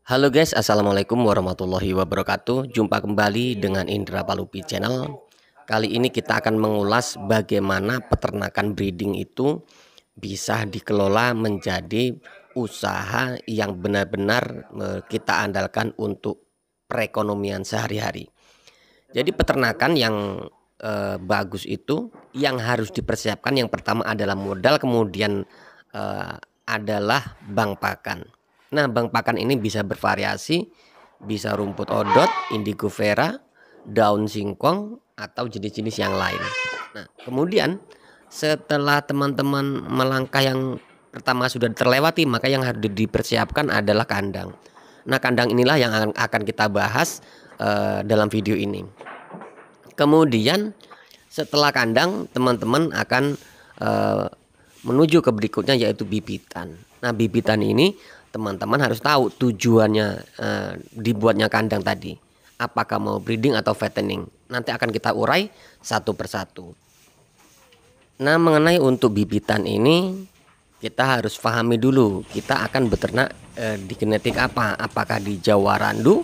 Halo guys, assalamualaikum warahmatullahi wabarakatuh. Jumpa kembali dengan Indra Palupi Channel. Kali ini kita akan mengulas bagaimana peternakan breeding itu bisa dikelola menjadi usaha yang benar-benar kita andalkan untuk perekonomian sehari-hari. Jadi peternakan yang bagus itu yang harus dipersiapkan yang pertama adalah modal, kemudian adalah bank pakan. Nah, bank pakan ini bisa bervariasi, bisa rumput odot, indigo vera, daun singkong, atau jenis-jenis yang lain. Nah, kemudian setelah teman-teman melangkah yang pertama sudah terlewati, maka yang harus dipersiapkan adalah kandang. Nah, kandang inilah yang akan kita bahas dalam video ini. Kemudian setelah kandang, teman-teman akan menuju ke berikutnya, yaitu bibitan. Nah, bibitan ini teman-teman harus tahu tujuannya dibuatnya kandang tadi. Apakah mau breeding atau fattening? Nanti akan kita urai satu persatu. Nah, mengenai untuk bibitan ini kita harus pahami dulu, kita akan beternak di genetik apa? Apakah di Jawa Randu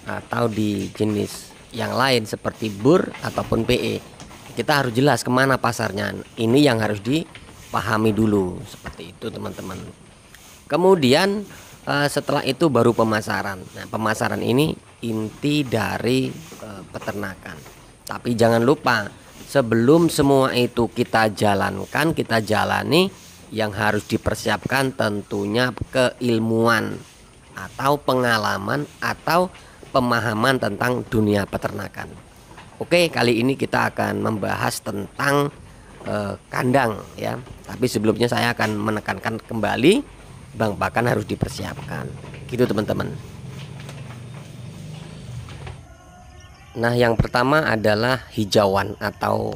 atau di jenis yang lain seperti Bur ataupun PE. Kita harus jelas kemana pasarnya. Ini yang harus dipahami dulu, seperti itu teman-teman. Kemudian setelah itu baru pemasaran. Nah, pemasaran ini inti dari peternakan. Tapi jangan lupa, sebelum semua itu kita jalankan, kita jalani, yang harus dipersiapkan tentunya keilmuan atau pengalaman atau pemahaman tentang dunia peternakan. Oke, kali ini kita akan membahas tentang kandang ya. Tapi sebelumnya saya akan menekankan kembali, bank pakan harus dipersiapkan, gitu teman-teman. Nah, yang pertama adalah hijauan atau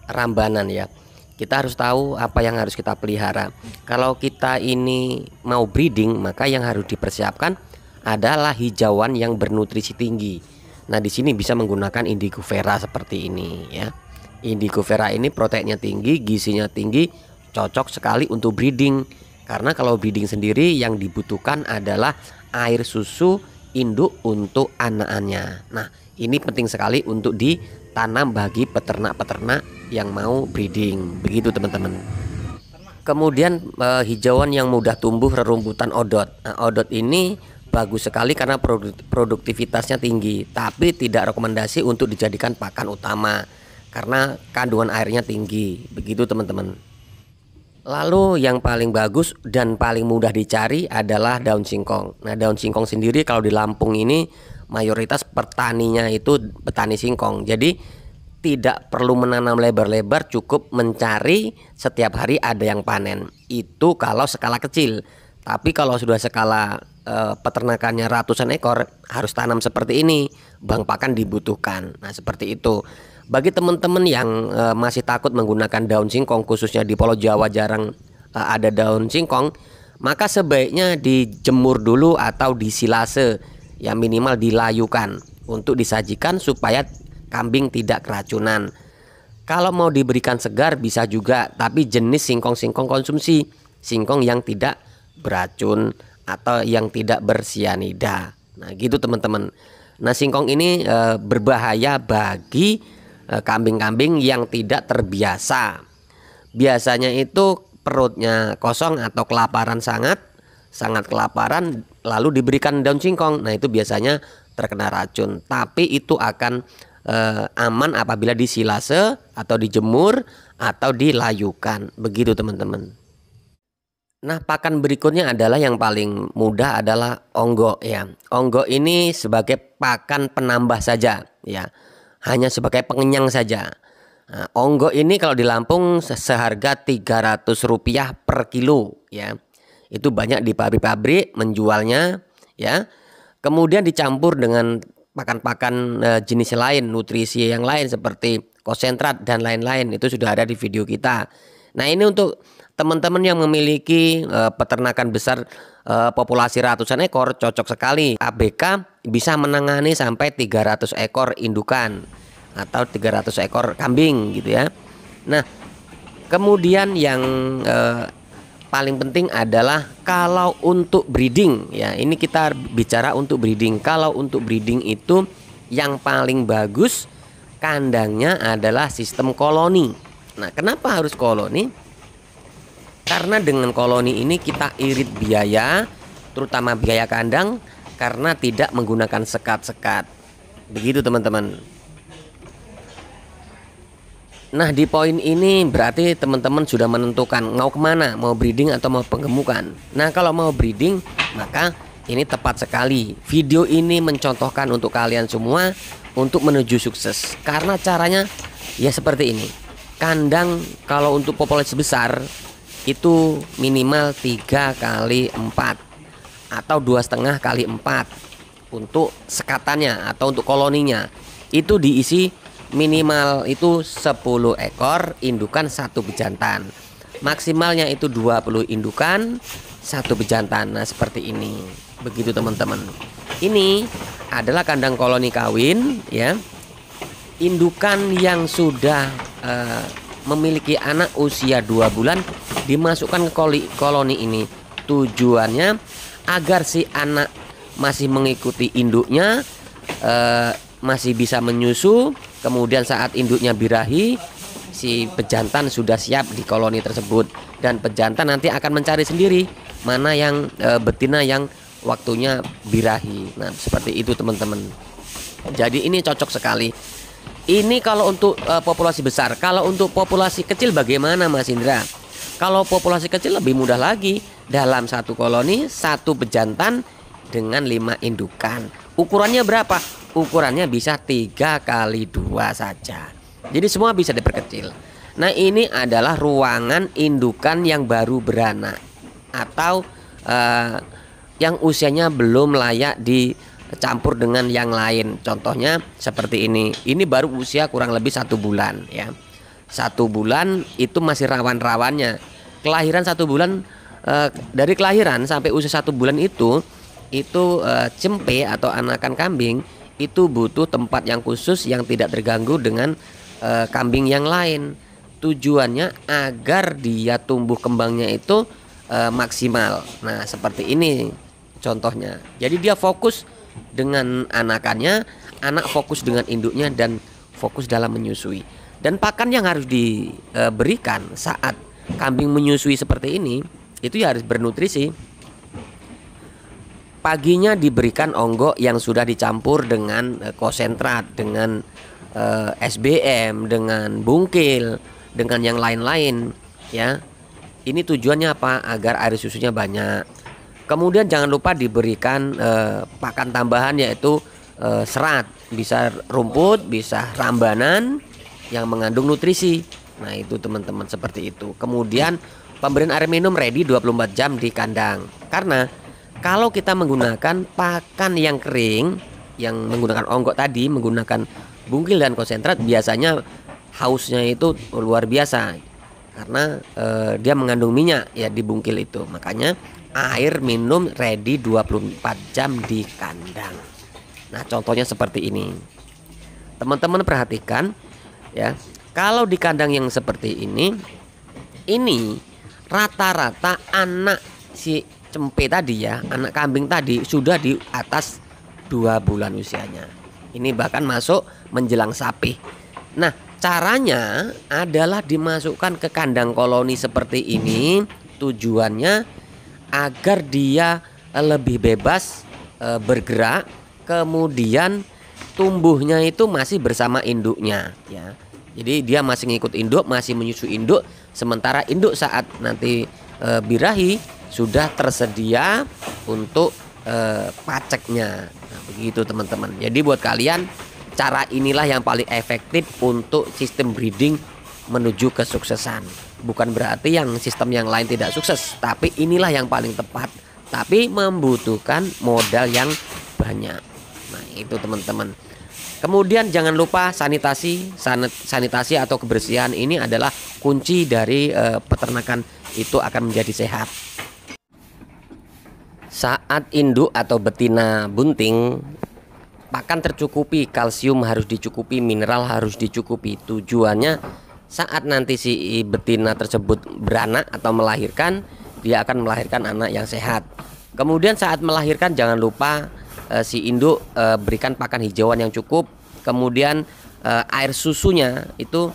rambanan ya. Kita harus tahu apa yang harus kita pelihara. Kalau kita ini mau breeding, maka yang harus dipersiapkan adalah hijauan yang bernutrisi tinggi. Nah, di sini bisa menggunakan indigo vera seperti ini ya. Indigo vera ini proteinnya tinggi, gizinya tinggi, cocok sekali untuk breeding. Karena kalau breeding sendiri yang dibutuhkan adalah air susu induk untuk anak-anaknya. Nah, ini penting sekali untuk ditanam bagi peternak-peternak yang mau breeding. Begitu teman-teman. Kemudian hijauan yang mudah tumbuh, rerumputan odot. Nah, odot ini bagus sekali karena produktivitasnya tinggi, tapi tidak rekomendasi untuk dijadikan pakan utama karena kandungan airnya tinggi. Begitu teman-teman. Lalu yang paling bagus dan paling mudah dicari adalah daun singkong. Nah, daun singkong sendiri kalau di Lampung ini mayoritas petaninya itu petani singkong. Jadi tidak perlu menanam lebar-lebar, cukup mencari setiap hari ada yang panen. Itu kalau skala kecil. Tapi kalau sudah skala peternakannya ratusan ekor, harus tanam seperti ini. Bank pakan dibutuhkan. Nah, seperti itu. Bagi teman-teman yang masih takut menggunakan daun singkong, khususnya di Pulau Jawa jarang ada daun singkong, maka sebaiknya dijemur dulu atau disilase, ya minimal dilayukan untuk disajikan supaya kambing tidak keracunan. Kalau mau diberikan segar bisa juga, tapi jenis singkong-singkong konsumsi, singkong yang tidak beracun atau yang tidak bersianida. Nah, gitu teman-teman. Nah, singkong ini berbahaya bagi kambing-kambing yang tidak terbiasa. Biasanya itu perutnya kosong atau kelaparan, sangat kelaparan, lalu diberikan daun singkong. Nah, itu biasanya terkena racun. Tapi itu akan aman apabila disilase atau dijemur atau dilayukan. Begitu teman-teman. Nah, pakan berikutnya adalah yang paling mudah adalah onggo ya. Onggo ini sebagai pakan penambah saja ya. Hanya sebagai pengenyang saja. Nah, onggo ini kalau di Lampung seharga Rp300 per kilo ya. Itu banyak di pabrik-pabrik menjualnya ya. Kemudian dicampur dengan pakan-pakan jenis lain, nutrisi yang lain seperti konsentrat dan lain-lain. Itu sudah ada di video kita. Nah, ini untuk teman-teman yang memiliki peternakan besar, populasi ratusan ekor, cocok sekali. ABK bisa menangani sampai 300 ekor indukan atau 300 ekor kambing gitu ya. Nah, kemudian yang paling penting adalah kalau untuk breeding ya, ini kita bicara untuk breeding. Kalau untuk breeding itu yang paling bagus kandangnya adalah sistem koloni. Nah, kenapa harus koloni? Karena dengan koloni ini kita irit biaya, terutama biaya kandang, karena tidak menggunakan sekat-sekat. Begitu teman-teman. Nah, di poin ini berarti teman-teman sudah menentukan mau kemana, mau breeding atau mau penggemukan. Nah, kalau mau breeding maka ini tepat sekali. Video ini mencontohkan untuk kalian semua untuk menuju sukses. Karena caranya ya seperti ini. Kandang kalau untuk populasi besar itu minimal 3 kali 4 atau 2,5 kali 4 untuk sekatannya atau untuk koloninya. Itu diisi minimal itu 10 ekor indukan, 1 bejantan. Maksimalnya itu 20 indukan, 1 bejantan. Nah, seperti ini. Begitu teman-teman. Ini adalah kandang koloni kawin ya. Indukan yang sudah memiliki anak usia 2 bulan dimasukkan ke koloni ini. Tujuannya agar si anak masih mengikuti induknya, masih bisa menyusu. Kemudian saat induknya birahi, si pejantan sudah siap di koloni tersebut. Dan pejantan nanti akan mencari sendiri mana yang betina yang waktunya birahi. Nah, seperti itu teman-teman. Jadi ini cocok sekali. Ini kalau untuk populasi besar. Kalau untuk populasi kecil bagaimana Mas Indra? Kalau populasi kecil lebih mudah lagi. Dalam satu koloni 1 bejantan dengan 5 indukan. Ukurannya berapa? Ukurannya bisa 3 kali 2 saja. Jadi semua bisa diperkecil. Nah, ini adalah ruangan indukan yang baru beranak atau yang usianya belum layak dicampur dengan yang lain. Contohnya seperti ini. Ini baru usia kurang lebih 1 bulan ya. 1 bulan itu masih rawan-rawannya. Kelahiran 1 bulan, dari kelahiran sampai usia 1 bulan itu cempe atau anakan kambing itu butuh tempat yang khusus yang tidak terganggu dengan kambing yang lain. Tujuannya agar dia tumbuh kembangnya itu maksimal. Nah, seperti ini contohnya. Jadi dia fokus dengan anakannya, anak fokus dengan induknya dan fokus dalam menyusui. Dan pakan yang harus diberikan saat kambing menyusui seperti ini itu ya harus bernutrisi. Paginya diberikan onggok yang sudah dicampur dengan konsentrat, dengan SBM, dengan bungkil, dengan yang lain-lain ya. Ini tujuannya apa? Agar air susunya banyak. Kemudian jangan lupa diberikan pakan tambahan yaitu serat, bisa rumput, bisa rambanan yang mengandung nutrisi. Nah, itu teman-teman seperti itu. Kemudian pemberian air minum ready 24 jam di kandang. Karena kalau kita menggunakan pakan yang kering, yang menggunakan onggok tadi, menggunakan bungkil dan konsentrat, biasanya hausnya itu luar biasa. Karena dia mengandung minyak ya di bungkil itu. Makanya air minum ready 24 jam di kandang. Nah, contohnya seperti ini. Teman-teman perhatikan ya. Kalau di kandang yang seperti ini rata-rata anak si cempe tadi ya, anak kambing tadi sudah di atas 2 bulan usianya. Ini bahkan masuk menjelang sapi. Nah, caranya adalah dimasukkan ke kandang koloni seperti ini. Tujuannya agar dia lebih bebas bergerak, kemudian tumbuhnya itu masih bersama induknya ya. Jadi dia masih ngikut induk, masih menyusui induk. Sementara induk saat nanti birahi sudah tersedia untuk paceknya. Nah, begitu teman-teman. Jadi buat kalian, cara inilah yang paling efektif untuk sistem breeding menuju kesuksesan. Bukan berarti yang sistem yang lain tidak sukses, tapi inilah yang paling tepat. Tapi membutuhkan modal yang banyak. Nah, itu teman-teman. Kemudian jangan lupa sanitasi atau kebersihan ini adalah kunci dari peternakan itu akan menjadi sehat. Saat induk atau betina bunting, pakan tercukupi, kalsium harus dicukupi, mineral harus dicukupi. Tujuannya saat nanti si betina tersebut beranak atau melahirkan, dia akan melahirkan anak yang sehat. Kemudian saat melahirkan jangan lupa si induk berikan pakan hijauan yang cukup. Kemudian air susunya itu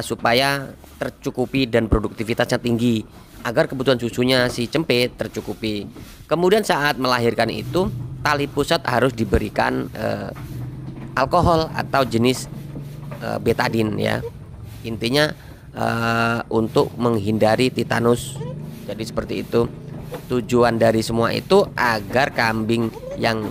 supaya tercukupi dan produktivitasnya tinggi agar kebutuhan susunya si cempe tercukupi. Kemudian saat melahirkan itu tali pusat harus diberikan alkohol atau jenis betadin ya. Intinya untuk menghindari tetanus. Jadi seperti itu. Tujuan dari semua itu agar kambing yang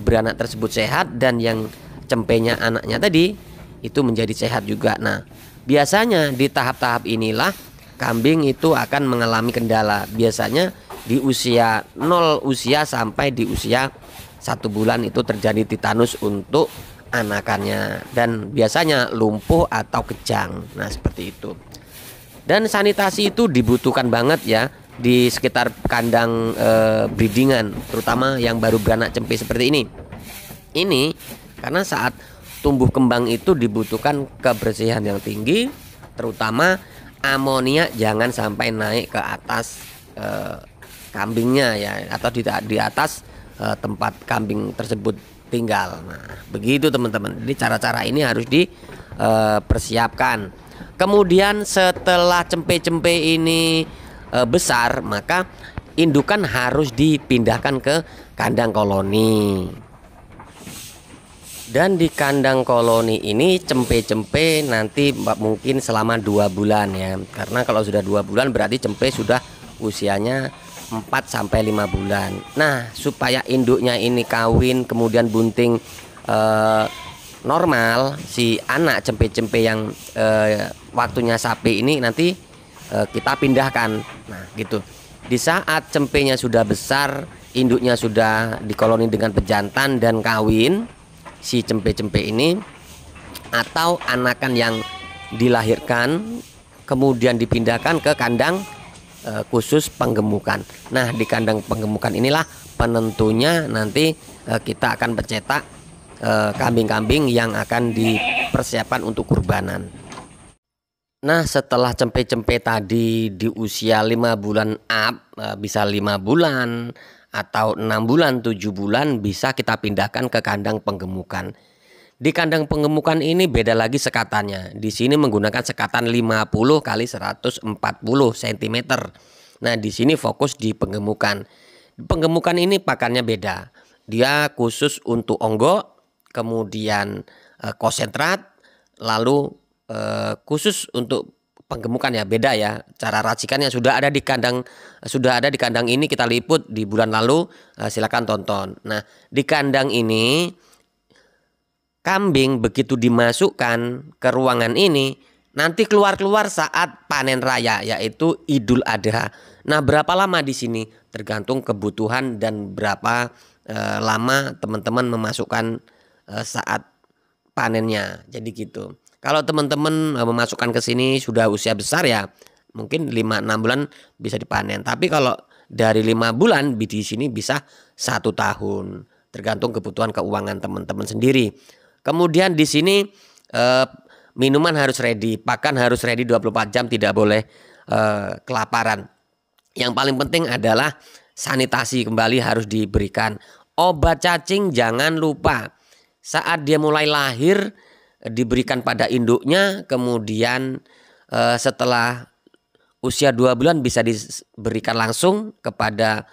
beranak tersebut sehat dan yang cempenya anaknya tadi itu menjadi sehat juga. Nah, biasanya di tahap-tahap inilah kambing itu akan mengalami kendala. Biasanya di usia 0 usia sampai di usia 1 bulan itu terjadi tetanus untuk anakannya dan biasanya lumpuh atau kejang. Nah, seperti itu. Dan sanitasi itu dibutuhkan banget ya di sekitar kandang breedingan, terutama yang baru beranak cempe seperti ini. Ini karena saat tumbuh kembang itu dibutuhkan kebersihan yang tinggi, terutama amonia jangan sampai naik ke atas kambingnya ya, atau di atas tempat kambing tersebut tinggal. Nah, begitu teman-teman. Jadi cara-cara ini harus dipersiapkan. Kemudian setelah cempe-cempe ini besar, maka indukan harus dipindahkan ke kandang koloni. Dan di kandang koloni ini cempe-cempe nanti mungkin selama 2 bulan ya. Karena kalau sudah 2 bulan berarti cempe sudah usianya 4-5 bulan. Nah, supaya induknya ini kawin kemudian bunting normal, si anak cempe-cempe yang waktunya sapi ini nanti kita pindahkan. Nah, gitu. Di saat cempenya sudah besar, induknya sudah dikoloni dengan pejantan dan kawin, si cempe-cempe ini atau anakan yang dilahirkan kemudian dipindahkan ke kandang khusus penggemukan. Nah, di kandang penggemukan inilah penentunya nanti kita akan mencetak kambing-kambing yang akan dipersiapkan untuk kurbanan. Nah, setelah cempe-cempe tadi di usia 5 bulan up, bisa 5 bulan atau 6 bulan, 7 bulan bisa kita pindahkan ke kandang penggemukan. Di kandang penggemukan ini beda lagi sekatannya. Di sini menggunakan sekatan 50 kali 140 cm. Nah, di sini fokus di penggemukan. Penggemukan ini pakannya beda. Dia khusus untuk onggo, kemudian konsentrat, lalu khusus untuk penggemukan ya, beda ya. Cara racikannya sudah ada di kandang ini, kita liput di bulan lalu, silakan tonton. Nah, di kandang ini kambing begitu dimasukkan ke ruangan ini nanti keluar saat panen raya, yaitu Idul Adha. Nah, berapa lama di sini tergantung kebutuhan dan berapa lama teman-teman memasukkan saat panennya. Jadi gitu. Kalau teman-teman memasukkan ke sini sudah usia besar ya, mungkin 5-6 bulan bisa dipanen. Tapi kalau dari 5 bulan di sini bisa 1 tahun, tergantung kebutuhan keuangan teman-teman sendiri. Kemudian di sini minuman harus ready, pakan harus ready 24 jam, tidak boleh kelaparan. Yang paling penting adalah sanitasi kembali harus diberikan. Obat cacing jangan lupa. Saat dia mulai lahir diberikan pada induknya, kemudian setelah usia 2 bulan bisa diberikan langsung kepada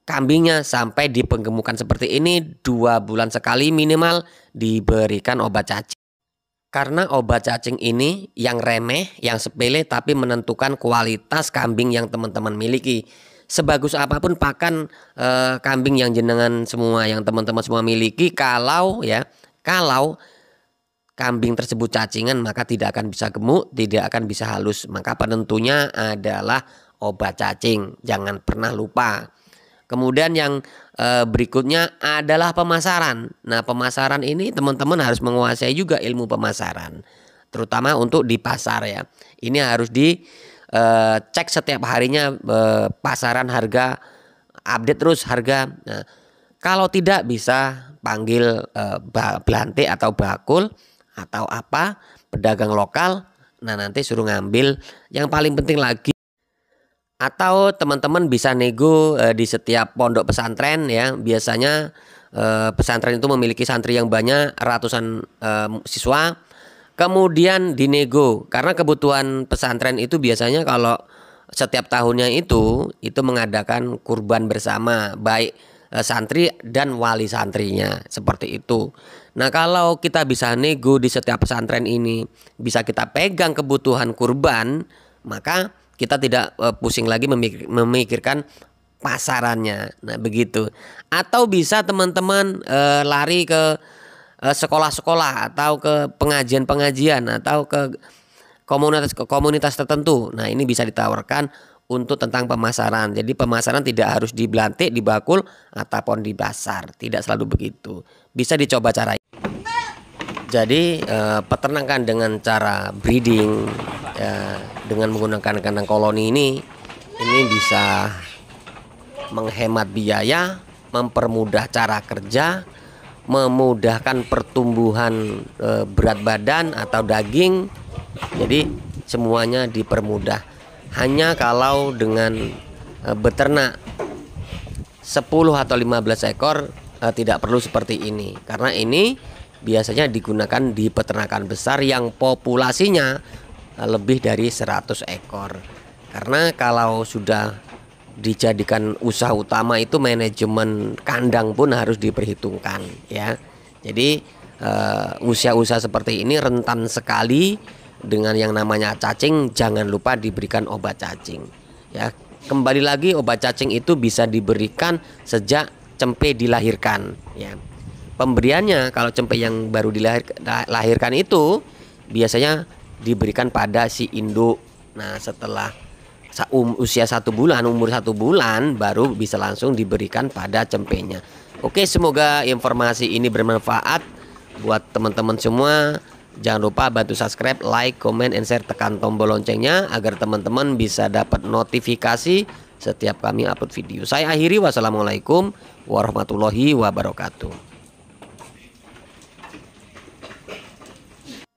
kambingnya sampai di penggemukan seperti ini. 2 bulan sekali minimal diberikan obat cacing. Karena obat cacing ini yang remeh, yang sepele tapi menentukan kualitas kambing yang teman-teman miliki. Sebagus apapun pakan kambing yang jenengan semua, yang teman-teman semua miliki, kalau kambing tersebut cacingan maka tidak akan bisa gemuk, tidak akan bisa halus. Maka penentunya adalah obat cacing, jangan pernah lupa. Kemudian yang berikutnya adalah pemasaran. Nah, pemasaran ini teman-teman harus menguasai juga ilmu pemasaran, terutama untuk di pasar ya. Ini harus dicek setiap harinya pasaran harga, update terus harga. Nah, kalau tidak bisa panggil belante atau bakul atau pedagang lokal. Nah, nanti suruh ngambil. Yang paling penting lagi, Atau teman-teman bisa nego di setiap pondok pesantren ya. Biasanya pesantren itu memiliki santri yang banyak, ratusan siswa. Kemudian dinego karena kebutuhan pesantren itu biasanya kalau setiap tahunnya itu mengadakan kurban bersama, baik santri dan wali santrinya, seperti itu. Nah, kalau kita bisa nego di setiap pesantren ini, bisa kita pegang kebutuhan kurban, maka kita tidak pusing lagi memikirkan pasarannya. Nah, begitu. Atau bisa teman-teman lari ke sekolah-sekolah atau ke pengajian-pengajian atau ke komunitas tertentu. Nah, ini bisa ditawarkan untuk tentang pemasaran. Jadi pemasaran tidak harus di Belantik, di Bakul ataupun di pasar. Tidak selalu begitu. Bisa dicoba cara ini. Jadi peternakan dengan cara breeding dengan menggunakan kandang koloni ini bisa menghemat biaya, mempermudah cara kerja, memudahkan pertumbuhan berat badan atau daging. Jadi semuanya dipermudah. Hanya kalau dengan beternak 10 atau 15 ekor tidak perlu seperti ini. Karena ini biasanya digunakan di peternakan besar yang populasinya lebih dari 100 ekor. Karena kalau sudah dijadikan usaha utama itu manajemen kandang pun harus diperhitungkan ya. Jadi usaha-usaha seperti ini rentan sekali dengan yang namanya cacing. Jangan lupa diberikan obat cacing ya. Kembali lagi, obat cacing itu bisa diberikan sejak cempe dilahirkan ya. Pemberiannya kalau cempe yang baru dilahirkan itu biasanya diberikan pada si induk. Nah, setelah usia 1 bulan, umur 1 bulan baru bisa langsung diberikan pada cempenya. Oke, semoga informasi ini bermanfaat buat teman-teman semua. Jangan lupa bantu subscribe, like, comment, and share, tekan tombol loncengnya agar teman-teman bisa dapat notifikasi setiap kami upload video. Saya akhiri, wassalamualaikum warahmatullahi wabarakatuh.